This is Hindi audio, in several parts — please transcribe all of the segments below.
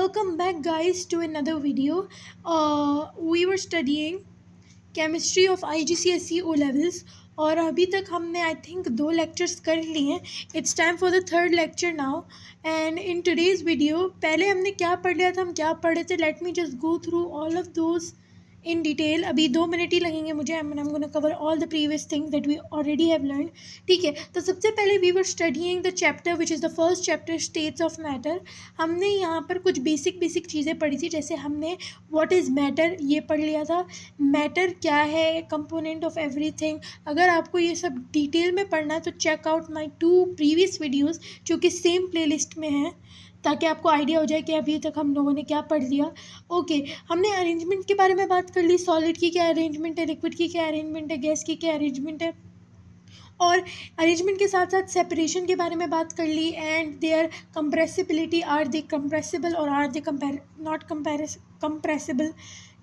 welcome back, guys, to another video. We were studying chemistry of IGCSE O levels और अभी तक हमने आई थिंक 2 लेक्चर्स कर लिए हैं. It's time for the third lecture now and in today's video पहले हमने क्या पढ़ लिया था, हम क्या पढ़े थे. Let me just go through all of those in detail. अभी 2 मिनट ही लगेंगे मुझे. I am gonna cover all the previous things that we already have learn. ठीक है, तो सबसे पहले we were studying the chapter which is the first chapter, states of matter. हमने यहाँ पर कुछ बेसिक चीज़ें पढ़ी थी. जैसे हमने व्हाट इज़ मैटर ये पढ़ लिया था. मैटर क्या है, कंपोनेंट ऑफ एवरीथिंग. अगर आपको ये सब डिटेल में पढ़ना है तो check out my 2 previous videos जो कि सेम प्लेलिस्ट में हैं, ताकि आपको आइडिया हो जाए कि अभी तक हम लोगों ने क्या पढ़ लिया. ओके, हमने अरेंजमेंट के बारे में बात कर ली. सॉलिड की क्या अरेंजमेंट है, लिक्विड की क्या अरेंजमेंट है, गैस की क्या अरेंजमेंट है, और अरेंजमेंट के साथ साथ सेपरेशन के बारे में बात कर ली. And their compressibility, are they compressible और आर दे नॉट कंप्रेसिबल.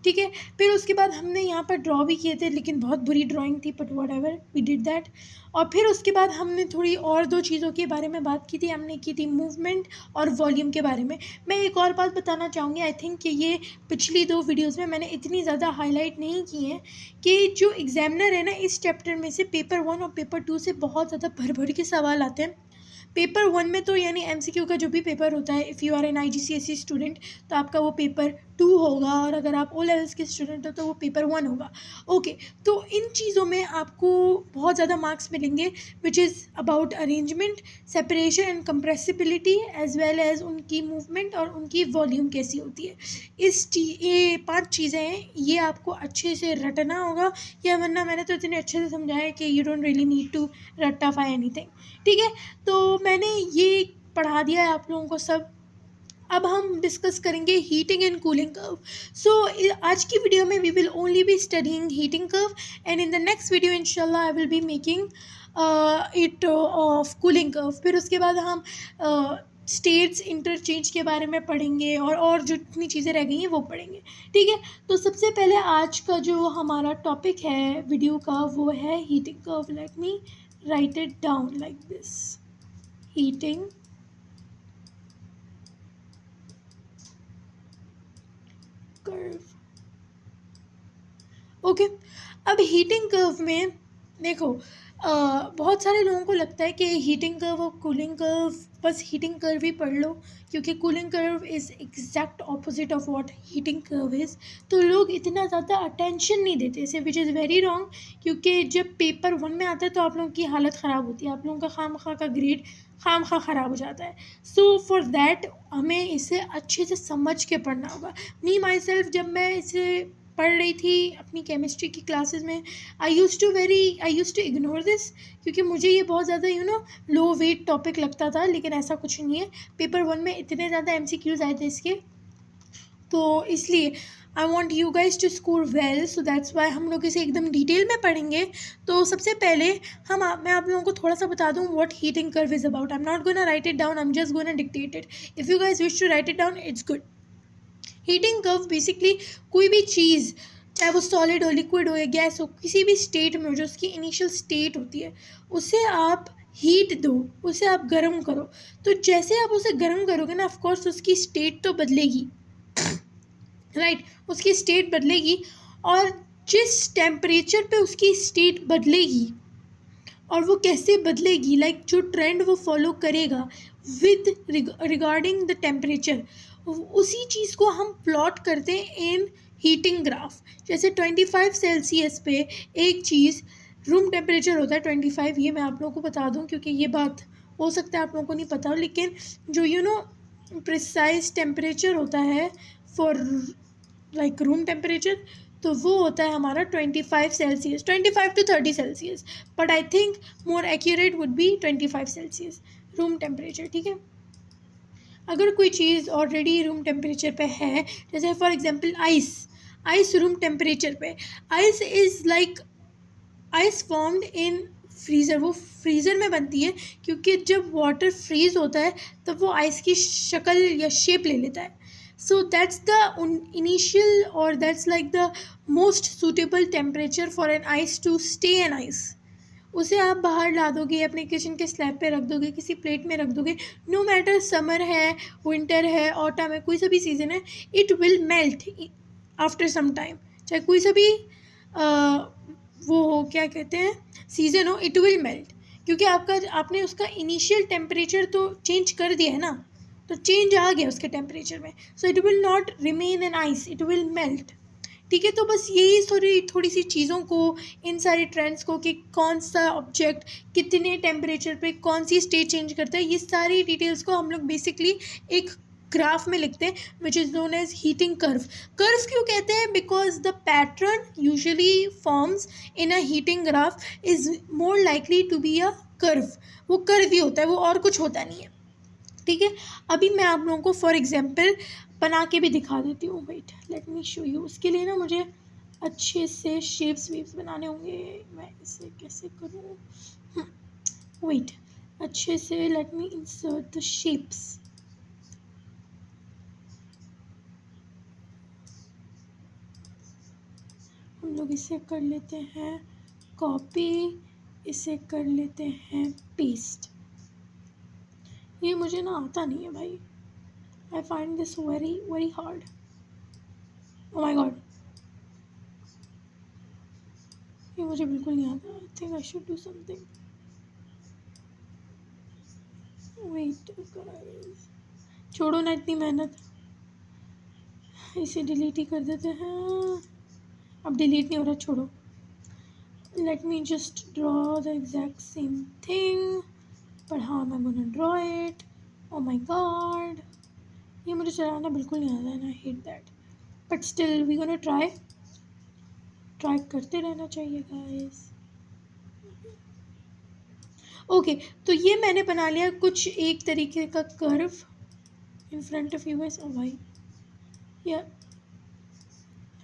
ठीक है, फिर उसके बाद हमने यहाँ पर ड्रॉ भी किए थे, लेकिन बहुत बुरी ड्राइंग थी, but whatever we did that. और फिर उसके बाद हमने थोड़ी और 2 चीज़ों के बारे में बात की थी. हमने की थी मूवमेंट और वॉल्यूम के बारे में. मैं एक और बात बताना चाहूँगी. आई थिंक कि ये पिछली 2 वीडियोज़ में मैंने इतनी ज़्यादा हाईलाइट नहीं की हैं कि जो एग्जामिनर है ना, इस चैप्टर में से पेपर 1 और पेपर 2 से बहुत ज़्यादा भर के सवाल आते हैं. पेपर 1 में तो यानी MCQ का जो भी पेपर होता है, if you are an IGCSE student तो आपका वो पेपर 2 होगा, और अगर आप O लेवल्स के स्टूडेंट हो तो वो पेपर 1 होगा. ओके, तो इन चीज़ों में आपको बहुत ज़्यादा मार्क्स मिलेंगे which is about arrangement, separation and compressibility, as well as उनकी मूवमेंट और उनकी वॉल्यूम कैसी होती है. ये 5 चीज़ें हैं, ये आपको अच्छे से रटना होगा, या वरना मैंने तो इतने अच्छे से समझाया है कि you don't really need to रट्टाफाई एनीथिंग. ठीक है, तो मैंने ये पढ़ा दिया है आप लोगों को सब. अब हम डिस्कस करेंगे heating and cooling curve. So आज की वीडियो में we will only be studying heating curve, and in the next video इंशाल्लाह I will be making it of cooling curve. फिर उसके बाद हम स्टेट्स इंटरचेंज के बारे में पढ़ेंगे, और जितनी चीज़ें रह गई हैं वो पढ़ेंगे. ठीक है, तो सबसे पहले आज का जो हमारा टॉपिक है वीडियो का वो है heating curve. Let me write it down like this: heating curve. Okay, अब हीटिंग कर्व में देखो, बहुत सारे लोगों को लगता है कि हीटिंग कर्व और कूलिंग कर्व, बस हीटिंग कर्व ही पढ़ लो, क्योंकि cooling curve is exact opposite of what heating curve is. तो लोग इतना ज़्यादा अटेंशन नहीं देते इसे, विच इज़ वेरी रॉन्ग. क्योंकि जब पेपर 1 में आता है तो आप लोगों की हालत ख़राब होती है, आप लोगों का खामखा का ग्रेड खामखा ख़राब हो जाता है. सो फॉर दैट हमें इसे अच्छे से समझ के पढ़ना होगा. मी माई सेल्फ, जब मैं इसे पढ़ रही थी अपनी केमिस्ट्री की क्लासेस में, आई यूज़ टू इग्नोर दिस, क्योंकि मुझे ये बहुत ज़्यादा लो वेट टॉपिक लगता था. लेकिन ऐसा कुछ नहीं है, पेपर 1 में इतने ज़्यादा MCQs आए थे इसके, तो इसलिए I want you guys to score well. So that's why हम लोग इसे एकदम डिटेल में पढ़ेंगे. तो सबसे पहले मैं आप लोगों को थोड़ा सा बता दूँ what heating curve is about. I am not gonna write it down, I am just gonna dictate it. If you guys wish to write it down, it's good. Heating curve basically कोई भी चीज़, चाहे वो सॉलिड हो, लिक्विड हो या गैस हो, किसी भी स्टेट में हो, जो उसकी इनिशियल स्टेट होती है, उसे आप हीट दो, उसे आप गर्म करो. तो जैसे आप उसे गर्म करोगे ना, ऑफ कोर्स उसकी स्टेट तो बदलेगी, राइट उसकी स्टेट बदलेगी. और जिस टेम्परेचर पे उसकी स्टेट बदलेगी, और वो कैसे बदलेगी, लाइक जो ट्रेंड वो फॉलो करेगा विद रिगार्डिंग द टेम्परेचर, उसी चीज़ को हम प्लॉट करते हैं इन हीटिंग ग्राफ. जैसे 25 सेल्सियस पे एक चीज़, रूम टेम्परेचर होता है 25, ये मैं आप लोगों को बता दूं, क्योंकि ये बात हो सकता है आप लोगों को नहीं पता हो, लेकिन जो प्रिसाइज टेम्परेचर होता है फॉर लाइक रूम टेम्परेचर, तो वो होता है हमारा 25 Celsius, 25 to 30 Celsius, but I think more accurate would be 25 Celsius room temperature. ठीक है, अगर कोई चीज़ ऑलरेडी रूम टेम्परेचर पे है, जैसे for example ice room temperature पे, ice is like ice formed in freezer, वो फ्रीज़र में बनती है, क्योंकि जब वाटर फ्रीज़ होता है तब वो आइस की शक्ल या शेप ले लेता है. सो दैट्स द इनिशियल, और that's like the most suitable temperature for an ice to stay an ice. उसे आप बाहर ला दोगे, अपने किचन के स्लैब पे रख दोगे, किसी प्लेट में रख दोगे, नो मैटर समर है, विंटर है, ऑटम है, कोई सा भी सीज़न है, it will melt after some time. चाहे कोई सा भी वो हो, क्या कहते हैं, सीज़न हो, इट विल मेल्ट, क्योंकि आपने उसका इनिशियल टेम्परेचर तो चेंज कर दिया है ना, तो चेंज आ गया उसके टेम्परेचर में, so it will not remain in ice, it will melt. ठीक है, तो बस यही थोड़ी सी चीज़ों को, इन सारे ट्रेंड्स को, कि कौन सा ऑब्जेक्ट कितने टेम्परेचर पे कौन सी स्टेट चेंज करता है, ये सारी डिटेल्स को हम लोग बेसिकली एक ग्राफ में लिखते हैं, which is known as heating curve. Curve क्यों कहते हैं? Because the pattern usually forms in a heating graph is more likely to be a curve. वो कर्व ही होता है, वो और कुछ होता नहीं है। ठीक है, अभी मैं आप लोगों को फॉर एग्जांपल बना के भी दिखा देती हूँ। Wait, let me show you. उसके लिए ना मुझे अच्छे से शेप्स वेप्स बनाने होंगे। मैं इसे कैसे करूँ? वेट, अच्छे से let me insert the shapes. हम लोग इसे कर लेते हैं कॉपी, इसे कर लेते हैं पेस्ट। ये मुझे ना आता नहीं है भाई, I find this very very hard. Oh my god, ये मुझे बिल्कुल नहीं आता। I think I should do something. Wait guys, छोड़ो ना इतनी मेहनत, इसे डिलीट ही कर देते हैं। अब डिलीट नहीं हो रहा, छोड़ो। Let me just draw the exact same thing, पर हाँ मैं gonna draw it. Oh my god, ये मुझे चलाना बिल्कुल नहीं आता है, I hate that, but still we gonna try करते रहना चाहिए गाइस। ओके, तो ये मैंने बना लिया कुछ एक तरीके का curve in front of you guys. ओ भाई, या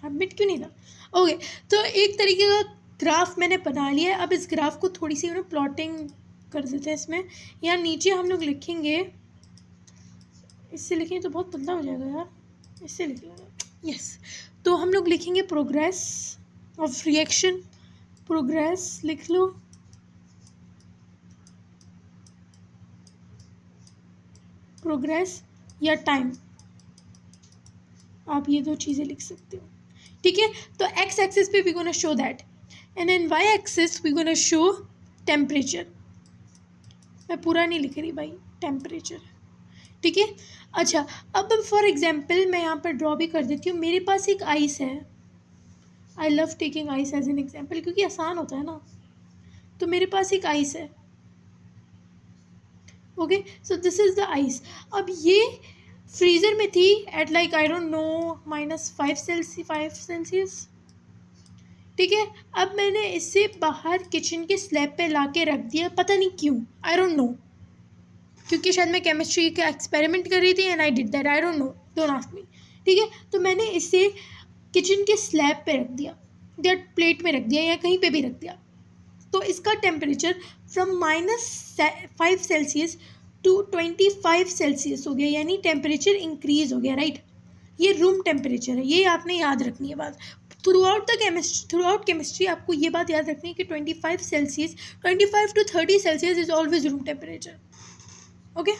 हैबिट क्यों नहीं था? ओके, तो एक तरीके का ग्राफ मैंने बना लिया है। अब इस ग्राफ को थोड़ी सी प्लॉटिंग कर देते हैं इसमें। यहाँ नीचे हम लोग लिखेंगे, इससे लिखेंगे तो बहुत पतला हो जाएगा यार, इससे लिख लेंगे। यस, तो हम लोग लिखेंगे प्रोग्रेस ऑफ रिएक्शन। प्रोग्रेस लिख लो, प्रोग्रेस या टाइम, आप ये दो चीज़ें लिख सकते हो। ठीक है, तो एक्स एक्सिस पे we gonna show that, and in Y axis we gonna show temperature. मैं पूरा नहीं लिख रही भाई, टेम्परेचर। ठीक है, अच्छा, अब फॉर एग्जाम्पल मैं यहाँ पर ड्रॉ भी कर देती हूँ। मेरे पास एक आइस है, I love taking ice as an example क्योंकि आसान होता है ना। तो मेरे पास एक आइस है, okay, so this is the ice. अब ये फ्रीज़र में थी at like I don't know -5 Celsius. ठीक है, अब मैंने इसे बाहर किचन के स्लैब पे ला के रख दिया, पता नहीं क्यों, आई डोंट नो, क्योंकि शायद मैं केमिस्ट्री का एक्सपेरिमेंट कर रही थी and I did that, I don't no, don't ask me. ठीक है, तो मैंने इसे किचन के स्लैब पे रख दिया, या प्लेट में रख दिया, या कहीं पे भी रख दिया। तो इसका temperature from -5 Celsius to 25 Celsius हो गया, यानी टेम्परेचर इंक्रीज हो गया, राइट। ये रूम टेम्परेचर है, ये आपने याद रखनी है बात। थ्रू आउट केमिस्ट्री आपको ये बात याद रखनी है कि 25 Celsius, 25 to 30 Celsius is always room temperature. Okay,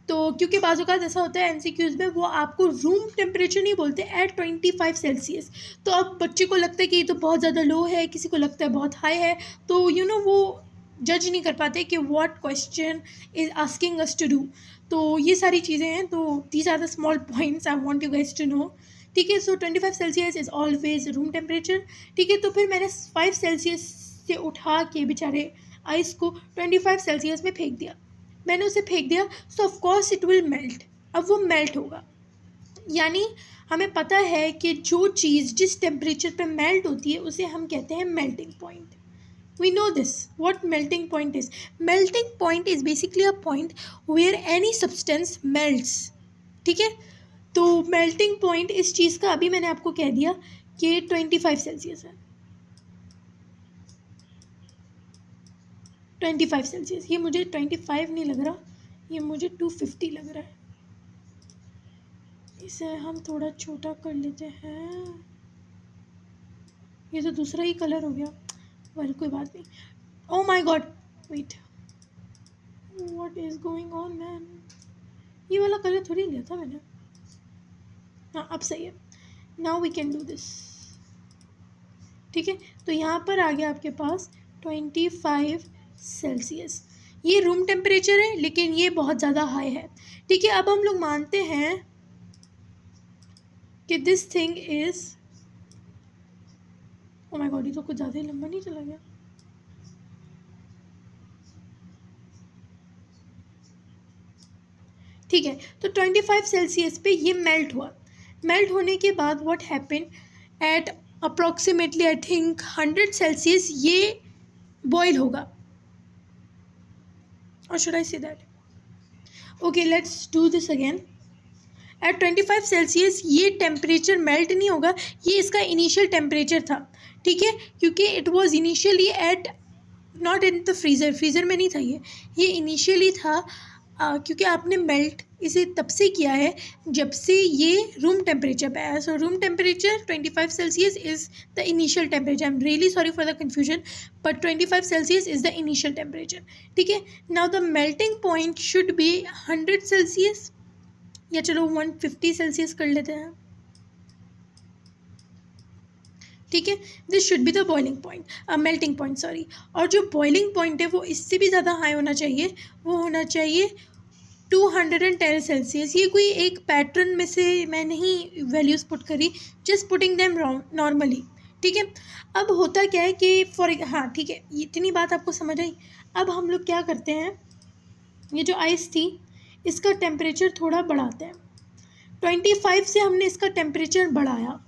तो क्योंकि बाजू का ऐसा होता है एमसीक्यूज में, वो आपको रूम टेम्परेचर नहीं बोलते, एट 25 सेल्सियस। तो अब बच्चे को लगता है कि ये तो बहुत ज़्यादा लो है, किसी को लगता है बहुत हाई है, तो वो जज नहीं कर पाते कि what question is asking us to do. तो ये सारी चीज़ें हैं, तो these are the small points I want you guys to know. ठीक है, so 25 Celsius is always room temperature. ठीक है, तो फिर मैंने 5 सेल्सियस से उठा के बेचारे आइस को 25 सेल्सियस में फेंक दिया। मैंने उसे फेंक दिया, सो of course it will melt. अब वो मेल्ट होगा, यानी हमें पता है कि जो चीज़ जिस टेम्परेचर पे मेल्ट होती है उसे हम कहते हैं melting point. We know this. What melting point is? Melting point is basically a point where any substance melts. ठीक है, तो मेल्टिंग पॉइंट इस चीज़ का अभी मैंने आपको कह दिया कि 25 सेल्सियस है। 25 सेल्सियस, ये मुझे 25 नहीं लग रहा, ये मुझे 250 लग रहा है। इसे हम थोड़ा छोटा कर लेते हैं, ये तो दूसरा ही कलर हो गया, वेल कोई बात नहीं। Oh my god, wait, what is going on man, ये वाला कलर थोड़ी लिया था मैंने। हाँ अब सही है, now we can do this. ठीक है, तो यहाँ पर आ गया आपके पास 25 सेल्सियस। ये रूम टेम्परेचर है लेकिन ये बहुत ज़्यादा हाई है। ठीक है, अब हम लोग मानते हैं कि this thing is, O my god, ये तो कुछ ज़्यादा ही लंबा नहीं चला गया। ठीक है, तो 25 सेल्सियस पे ये मेल्ट हुआ। मेल्ट होने के बाद what happen at approximately I think 100 Celsius ये बॉयल होगा, और should I say that, okay let's do this again. At 25 Celsius ये टेम्परेचर मेल्ट नहीं होगा, ये इसका इनिशियल टेम्परेचर था। ठीक है, क्योंकि it was initially at not in the freezer, freezer में नहीं था ये इनिशियली था, क्योंकि आपने मेल्ट इसे तब से किया है जब से ये रूम टेम्परेचर पे आया। So room temperature 25 Celsius is the initial temperature. I am really sorry for the confusion, but 25 Celsius is the initial temperature. ठीक है, now the melting point should be 100 Celsius, या चलो 150 सेल्सियस कर लेते हैं। ठीक है, this should be the boiling point, melting point sorry. और जो बॉइलिंग पॉइंट है वो इससे भी ज़्यादा हाई होना चाहिए, वो होना चाहिए 210 सेल्सियस। ये कोई एक पैटर्न में से मैं नहीं वैल्यूज़ पुट करी, जस्ट पुटिंग देम नॉर्मली। ठीक है, अब होता क्या है कि हाँ ठीक है, इतनी बात आपको समझ आई। अब हम लोग क्या करते हैं, ये जो आइस थी इसका टेम्परेचर थोड़ा बढ़ाते हैं। 25 से हमने इसका टेम्परेचर बढ़ाया,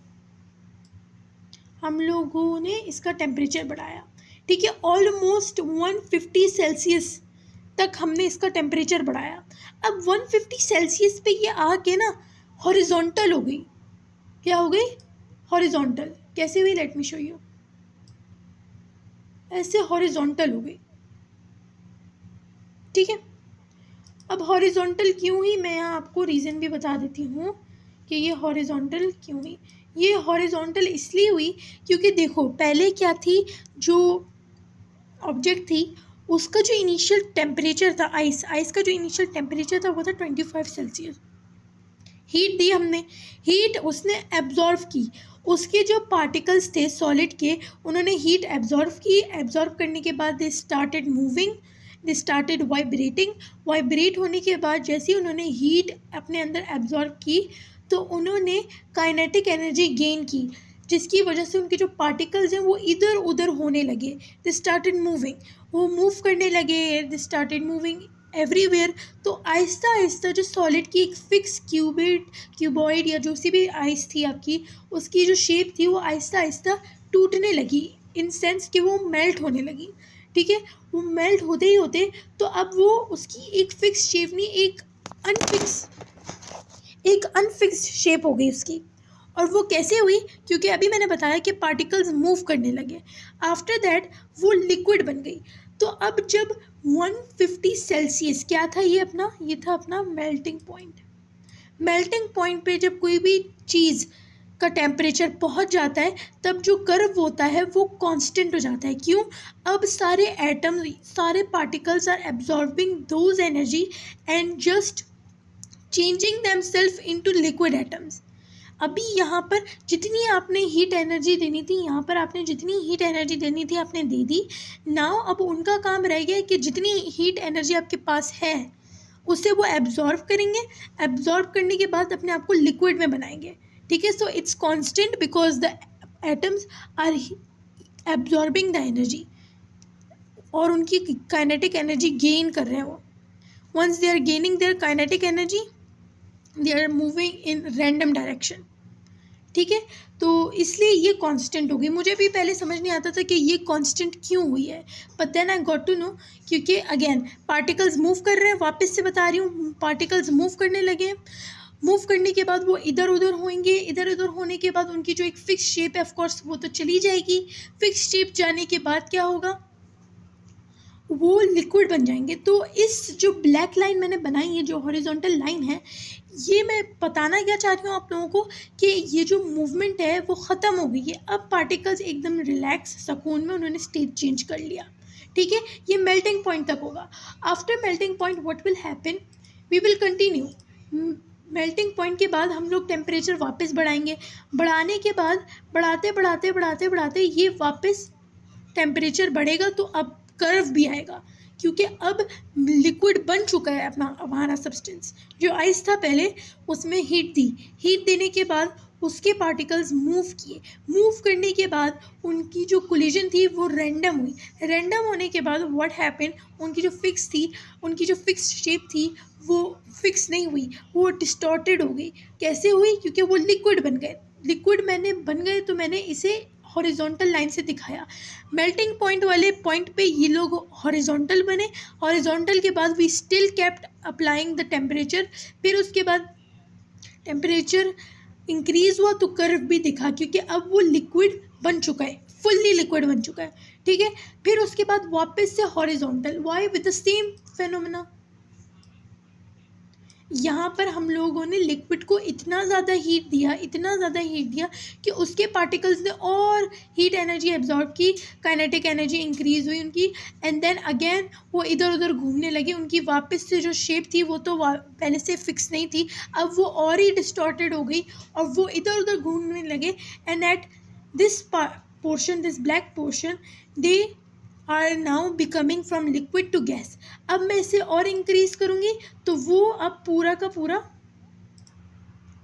हम लोगों ने इसका टेम्परेचर बढ़ाया। ठीक है, ऑलमोस्ट 150 सेल्सियस तक हमने इसका टेम्परेचर बढ़ाया। अब 150 सेल्सियस पे ये आके ना हॉरिजॉन्टल हो गई। क्या हो गई? हॉरिजॉन्टल। कैसे हुई? Late me show you. ऐसे हॉरिजॉन्टल हो गई। ठीक है, अब हॉरिजॉन्टल क्यों हुई मैं यहाँ आपको रीज़न भी बता देती हूँ कि ये हॉरिजॉन्टल क्यों हुई। ये हॉरिजॉन्टल इसलिए हुई क्योंकि देखो पहले क्या थी, जो ऑब्जेक्ट थी उसका जो इनिशियल टेम्परेचर था, आइस का जो इनिशियल टेम्परेचर था वो था 25 सेल्सियस। हीट दी हमने, हीट उसने एब्जॉर्व की, उसके जो पार्टिकल्स थे सॉलिड के उन्होंने हीट एब्जॉर्व की। एब्जॉर्व करने के बाद they started moving, they started vibrating. Vibrate होने के बाद जैसे ही उन्होंने हीट अपने अंदर एब्जॉर्व की तो उन्होंने काइनेटिक एनर्जी गेन की, जिसकी वजह से उनके जो पार्टिकल्स हैं वो इधर उधर होने लगे। दे स्टार्टेड मूविंग, वो मूव करने लगे, दे स्टार्टेड मूविंग एवरीवेयर। तो आहिस्ता आहिस्ता जो सॉलिड की एक फिक्स क्यूबॉइड या जो सी भी आइस थी आपकी, उसकी जो शेप थी वो आहिस्ता आहिस्ता टूटने लगी, इन सेंस कि वो मेल्ट होने लगी। ठीक है, वो मेल्ट होते ही होते तो अब वो उसकी एक फिक्स शेप नहीं, एक अनफिक्स्ड शेप हो गई उसकी। और वो कैसे हुई? क्योंकि अभी मैंने बताया कि पार्टिकल्स मूव करने लगे। आफ्टर दैट वो लिक्विड बन गई। तो अब जब 150 सेल्सियस क्या था, ये था अपना मेल्टिंग पॉइंट। मेल्टिंग पॉइंट पे जब कोई भी चीज़ का टेम्परेचर पहुंच जाता है तब जो कर्व होता है वो कांस्टेंट हो जाता है। क्यों? अब सारे एटम, सारे particles are absorbing those energy and just changing themself into liquid atoms. अभी यहाँ पर जितनी आपने हीट एनर्जी देनी थी, यहाँ पर आपने जितनी हीट एनर्जी देनी थी आपने दे दी। नाउ अब उनका काम रह गया कि जितनी हीट एनर्जी आपके पास है उसे वो एब्जॉर्व करेंगे, एब्जॉर्व करने के बाद अपने आप को लिक्विड में बनाएंगे। ठीक है, so it's constant because the atoms are absorbing the energy और उनकी काइनेटिक एनर्जी गेन कर रहे हैं वो। Once they are gaining their kinetic energy they are moving in random direction. ठीक है, तो इसलिए ये कांस्टेंट हो गई। मुझे भी पहले समझ नहीं आता था कि ये कांस्टेंट क्यों हुई है, but then I got to know क्योंकि अगेन पार्टिकल्स मूव कर रहे हैं। वापस से बता रही हूँ, पार्टिकल्स मूव करने लगे। मूव करने के बाद वो इधर उधर होंगे, इधर उधर होने के बाद उनकी जो एक फिक्स शेप है ऑफकोर्स वो तो चली जाएगी। फिक्स शेप जाने के बाद क्या होगा, वो लिक्विड बन जाएंगे। तो इस जो ब्लैक लाइन मैंने बनाई है, जो हॉरिजॉन्टल लाइन है, ये मैं बताना क्या चाह रही हूँ आप लोगों को कि ये जो मूवमेंट है वो ख़त्म हो गई है। अब पार्टिकल्स एकदम रिलैक्स सुकून में उन्होंने स्टेट चेंज कर लिया। ठीक है, ये मेल्टिंग पॉइंट तक होगा। After melting point what will happen, we will continue. Melting point के बाद हम लोग टेम्परेचर वापस बढ़ाएंगे, बढ़ाने के बाद बढ़ाते बढ़ाते बढ़ाते बढ़ाते ये वापस टेम्परेचर बढ़ेगा, तो अब कर्व भी आएगा, क्योंकि अब लिक्विड बन चुका है अपना हमारा सब्सटेंस। जो आइस था पहले उसमें हीट दी, हीट देने के बाद उसके पार्टिकल्स मूव किए, मूव करने के बाद उनकी जो कोलिजन थी वो रैंडम हुई, रैंडम होने के बाद व्हाट हैपन, उनकी जो फिक्स थी, उनकी जो फिक्स शेप थी वो फिक्स नहीं हुई, वो डिस्टॉर्टेड हो गई। कैसे हुई? क्योंकि वो लिक्विड बन गए। लिक्विड मैंने बन गए तो मैंने इसे हॉरिजॉन्टल लाइन से दिखाया। मेल्टिंग पॉइंट वाले पॉइंट पे ये लोग हॉरिजॉन्टल बने, हॉरिजॉन्टल के बाद we still kept applying the temperature. फिर उसके बाद टेम्परेचर इंक्रीज हुआ तो कर्व भी दिखा, क्योंकि अब वो लिक्विड बन चुका है, फुल्ली लिक्विड बन चुका है, ठीक है। फिर उसके बाद वापस से horizontal, why with the same phenomena. यहाँ पर हम लोगों ने लिक्विड को इतना ज़्यादा हीट दिया, इतना ज़्यादा हीट दिया कि उसके पार्टिकल्स ने और हीट एनर्जी एब्जॉर्ब की, काइनेटिक एनर्जी इंक्रीज हुई उनकी, एंड देन अगेन वो इधर उधर घूमने लगे। उनकी वापस से जो शेप थी वो तो पहले से फिक्स नहीं थी, अब वो और ही डिस्टॉर्टेड हो गई और वो इधर उधर घूमने लगे। And at this portion, this black portion, they are now becoming from liquid to gas. अब मैं इसे और इंक्रीज करूँगी तो वो अब पूरा का पूरा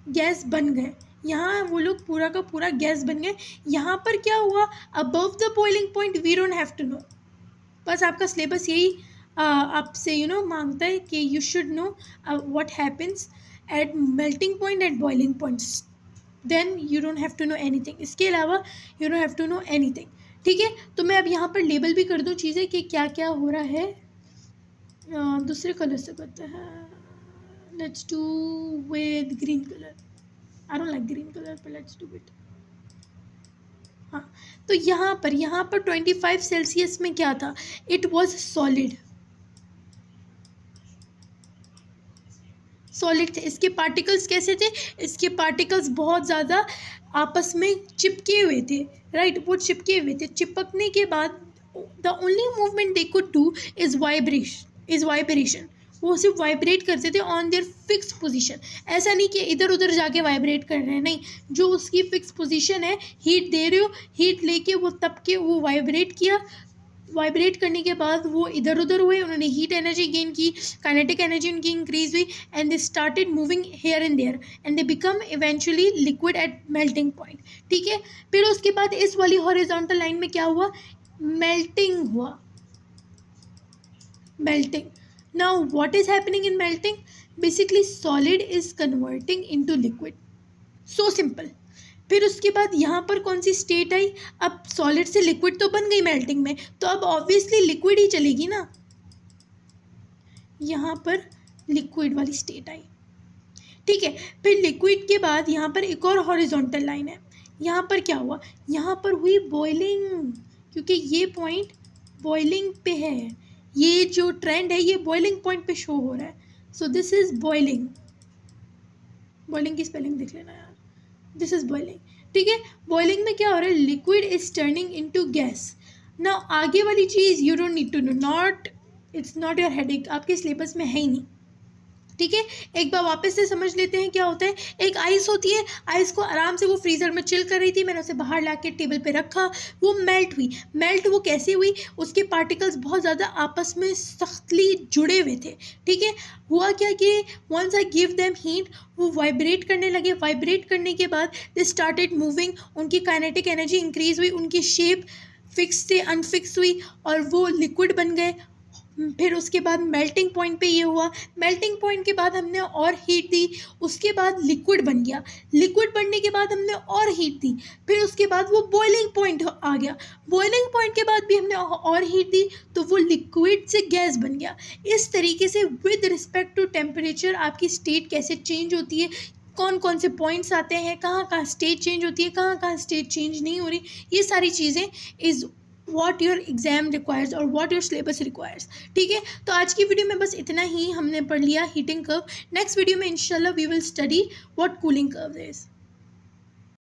गैस बन गए। यहाँ वो लोग पूरा का पूरा गैस बन गए। यहाँ पर क्या हुआ? Above the boiling point we don't have to know. बस आपका सिलेबस यही आपसे मांगता है कि you should know what happens at melting point, at boiling points, then you don't have to know anything. इसके अलावा you don't have to know anything, ठीक है। तो मैं अब यहाँ पर लेबल भी कर दूँ चीज़ें कि क्या क्या हो रहा है। दूसरे कलर से करते हैं, let's do with green colour. I don't like green colour, पर लेट्स डू इट। हाँ, तो यहाँ पर 25 सेल्सियस में क्या था? इट वॉज सॉलिड, सॉलिड थे। इसके पार्टिकल्स कैसे थे? इसके पार्टिकल्स बहुत ज़्यादा आपस में चिपके हुए थे, राइट। वो चिपके हुए थे, चिपकने के बाद the only movement they could do is vibration. वो सिर्फ वाइब्रेट करते थे ऑन देयर फिक्स पोजीशन। ऐसा नहीं कि इधर उधर जाके वाइब्रेट कर रहे हैं, नहीं, जो उसकी फिक्स पोजीशन है, हीट दे रहे हो, हीट लेके वो तब के वो वाइब्रेट किया, वाइब्रेट करने के बाद वो इधर उधर हुए, उन्होंने हीट एनर्जी गेन की, काइनेटिक एनर्जी उनकी इंक्रीज हुई, and they started moving here and there, and they become eventually liquid at melting point, ठीक है। फिर उसके बाद इस वाली हॉरिजॉन्टल लाइन में क्या हुआ? मेल्टिंग हुआ, melting. Now what is happening in melting? Basically solid is converting into liquid, so simple. फिर उसके बाद यहाँ पर कौन सी स्टेट आई? अब सॉलिड से लिक्विड तो बन गई मेल्टिंग में, तो अब ऑब्वियसली लिक्विड ही चलेगी ना। यहाँ पर लिक्विड वाली स्टेट आई, ठीक है। फिर लिक्विड के बाद यहाँ पर एक और हॉरिजॉन्टल लाइन है। यहाँ पर क्या हुआ? यहाँ पर हुई बॉइलिंग, क्योंकि ये पॉइंट बॉइलिंग पे है, ये जो ट्रेंड है ये बॉइलिंग पॉइंट पे शो हो रहा है। So this is boiling, boiling की स्पेलिंग देख लेना यार, दिस इज बॉइलिंग, ठीक है। बॉइलिंग में क्या हो रहा है? Liquid is turning into gas. ना आगे वाली चीज़ you don't need to know, not, it's not your headache, आपके सिलेबस में है ही नहीं, ठीक है। एक बार वापस से समझ लेते हैं क्या होता है। एक आइस होती है, आइस को आराम से वो फ्रीज़र में चिल कर रही थी, मैंने उसे बाहर ला के टेबल पे रखा, वो मेल्ट हुई। मेल्ट वो कैसे हुई? उसके पार्टिकल्स बहुत ज़्यादा आपस में सख्तली जुड़े हुए थे, ठीक है। हुआ क्या कि once I give them heat, वो वाइब्रेट करने लगे, वाइब्रेट करने के बाद दे स्टार्टेड मूविंग, उनकी काइनेटिक एनर्जी इंक्रीज हुई, उनकी शेप फिक्स से अनफिक्स हुई और वो लिक्विड बन गए। फिर उसके बाद मेल्टिंग पॉइंट पे ये हुआ, मेल्टिंग पॉइंट के बाद हमने और हीट दी, उसके बाद लिक्विड बन गया, लिक्विड बनने के बाद हमने और हीट दी, फिर उसके बाद वो बॉइलिंग पॉइंट आ गया, बॉइलिंग पॉइंट के बाद भी हमने और हीट दी तो वो लिक्विड से गैस बन गया। इस तरीके से विद रिस्पेक्ट टू टेम्परेचर आपकी स्टेट कैसे चेंज होती है, कौन कौन से पॉइंट्स आते हैं, कहाँ कहाँ स्टेट चेंज होती है, कहाँ कहाँ स्टेट चेंज नहीं हो रही, ये सारी चीज़ें is what your exam requires और what your syllabus requires, ठीक है। तो आज की वीडियो में बस इतना ही हमने पढ़ लिया हीटिंग कर्व। नेक्स्ट वीडियो में इंशाल्लाह we will study what cooling curve is।